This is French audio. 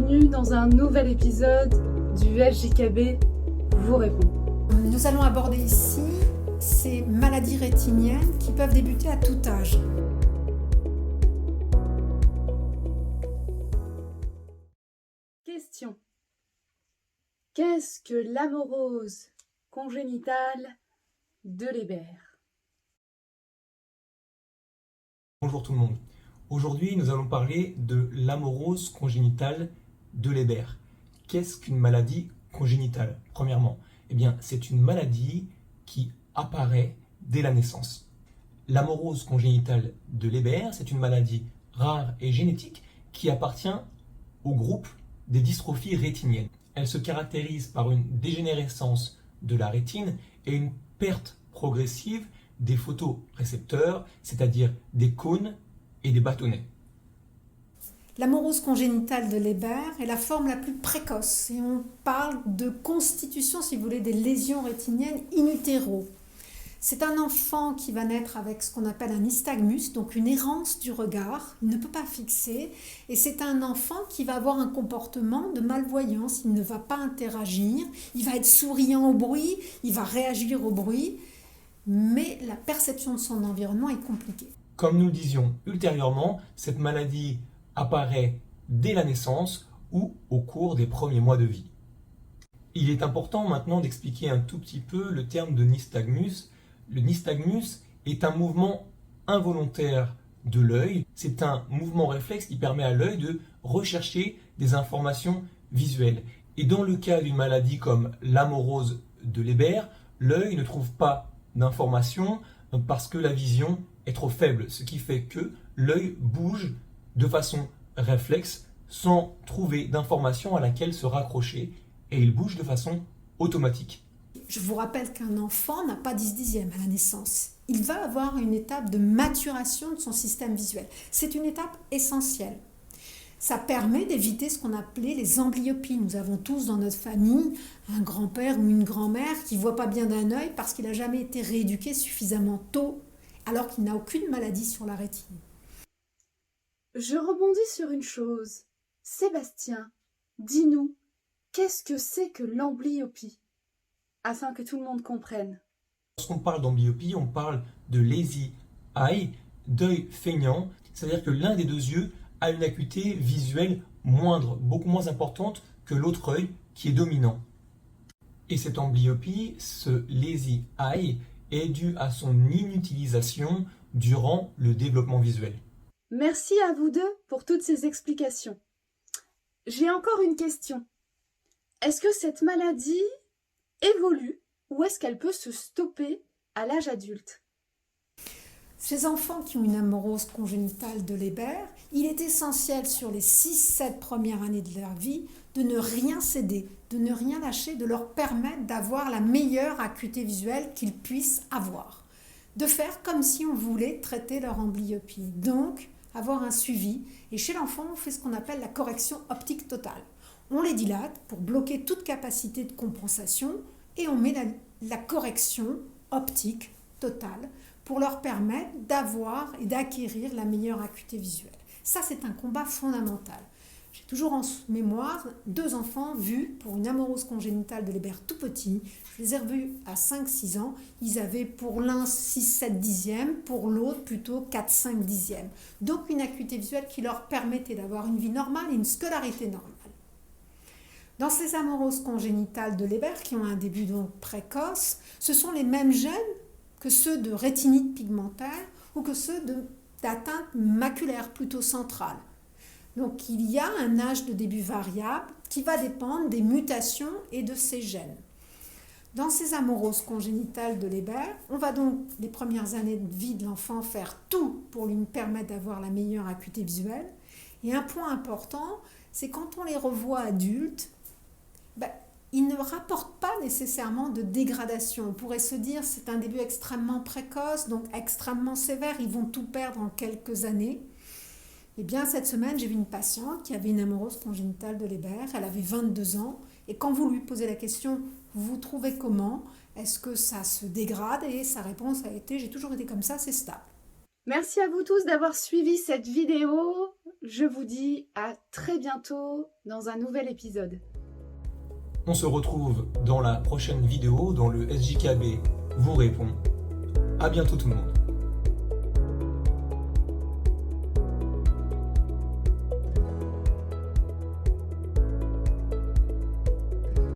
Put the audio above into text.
bienvenue dans un nouvel épisode du SJKB vous répond. Nous allons aborder ici ces maladies rétiniennes qui peuvent débuter à tout âge. Question. Qu'est-ce que l'amorose congénitale de Leber? Bonjour tout le monde. Aujourd'hui, nous allons parler de l'amorose congénitale de Leber. Qu'est-ce qu'une maladie congénitale? Premièrement, c'est une maladie qui apparaît dès la naissance. L'amorose congénitale de Leber, c'est une maladie rare et génétique qui appartient au groupe des dystrophies rétiniennes. Elle se caractérise par une dégénérescence de la rétine et une perte progressive des photorécepteurs, c'est-à-dire des cônes et des bâtonnets. L'amorose congénitale de Leber est la forme la plus précoce et on parle de constitution, si vous voulez, des lésions rétiniennes in utero. C'est un enfant qui va naître avec ce qu'on appelle un nystagmus, donc une errance du regard, il ne peut pas fixer, et c'est un enfant qui va avoir un comportement de malvoyance, il ne va pas interagir, il va être souriant au bruit, il va réagir au bruit, mais la perception de son environnement est compliquée. Comme nous le disions ultérieurement, cette maladie apparaît dès la naissance ou au cours des premiers mois de vie. Il est important maintenant d'expliquer un tout petit peu le terme de nystagmus. Le nystagmus est un mouvement involontaire de l'œil. C'est un mouvement réflexe qui permet à l'œil de rechercher des informations visuelles. Et dans le cas d'une maladie comme l'amorose de Leber, l'œil ne trouve pas d'informations parce que la vision est trop faible, ce qui fait que l'œil bouge de façon réflexe sans trouver d'information à laquelle se raccrocher et il bouge de façon automatique. Je vous rappelle qu'un enfant n'a pas 10 dixièmes à la naissance. Il va avoir une étape de maturation de son système visuel. C'est une étape essentielle. Ça permet d'éviter ce qu'on appelait les amblyopies. Nous avons tous dans notre famille un grand-père ou une grand-mère qui ne voit pas bien d'un œil parce qu'il n'a jamais été rééduqué suffisamment tôt, alors qu'il n'a aucune maladie sur la rétine. Je rebondis sur une chose. Sébastien, dis-nous, qu'est-ce que c'est que l'amblyopie? Afin que tout le monde comprenne. Lorsqu'on parle d'amblyopie, on parle de lazy eye, d'œil feignant, c'est-à-dire que l'un des deux yeux a une acuité visuelle moindre, beaucoup moins importante que l'autre œil qui est dominant. Et cette amblyopie, ce lazy eye, est due à son inutilisation durant le développement visuel. Merci à vous deux pour toutes ces explications. J'ai encore une question. Est-ce que cette maladie évolue ou est-ce qu'elle peut se stopper à l'âge adulte? Ces enfants qui ont une amorose congénitale de Leber, il est essentiel sur les 6-7 premières années de leur vie de ne rien céder, de ne rien lâcher, de leur permettre d'avoir la meilleure acuité visuelle qu'ils puissent avoir. De faire comme si on voulait traiter leur amblyopie. Donc, avoir un suivi. Et chez l'enfant, on fait ce qu'on appelle la correction optique totale. On les dilate pour bloquer toute capacité de compensation et on met la correction optique totale pour leur permettre d'avoir et d'acquérir la meilleure acuité visuelle. Ça, c'est un combat fondamental. J'ai toujours en mémoire 2 enfants vus pour une amorose congénitale de Leber tout petit. Je les ai revus à 5-6 ans. Ils avaient pour l'un 6-7 dixièmes, pour l'autre plutôt 4-5 dixièmes. Donc une acuité visuelle qui leur permettait d'avoir une vie normale et une scolarité normale. Dans ces amoroses congénitales de Leber, qui ont un début donc précoce, ce sont les mêmes gènes que ceux de rétinite pigmentaire ou que ceux d'atteinte maculaire plutôt centrale. Donc il y a un âge de début variable qui va dépendre des mutations et de ces gènes. Dans ces amoroses congénitales de Leber, on va donc les premières années de vie de l'enfant faire tout pour lui permettre d'avoir la meilleure acuité visuelle. Et un point important, c'est quand on les revoit adultes, ils ne rapportent pas nécessairement de dégradation. On pourrait se dire c'est un début extrêmement précoce, donc extrêmement sévère, ils vont tout perdre en quelques années. Eh bien, cette semaine, j'ai vu une patiente qui avait une amorose congénitale de Leber, elle avait 22 ans, et quand vous lui posez la question, vous trouvez comment? Est-ce que ça se dégrade? Et sa réponse a été, j'ai toujours été comme ça, c'est stable. Merci à vous tous d'avoir suivi cette vidéo. je vous dis à très bientôt dans un nouvel épisode. On se retrouve dans la prochaine vidéo dans le SJKB vous répond. À bientôt tout le monde.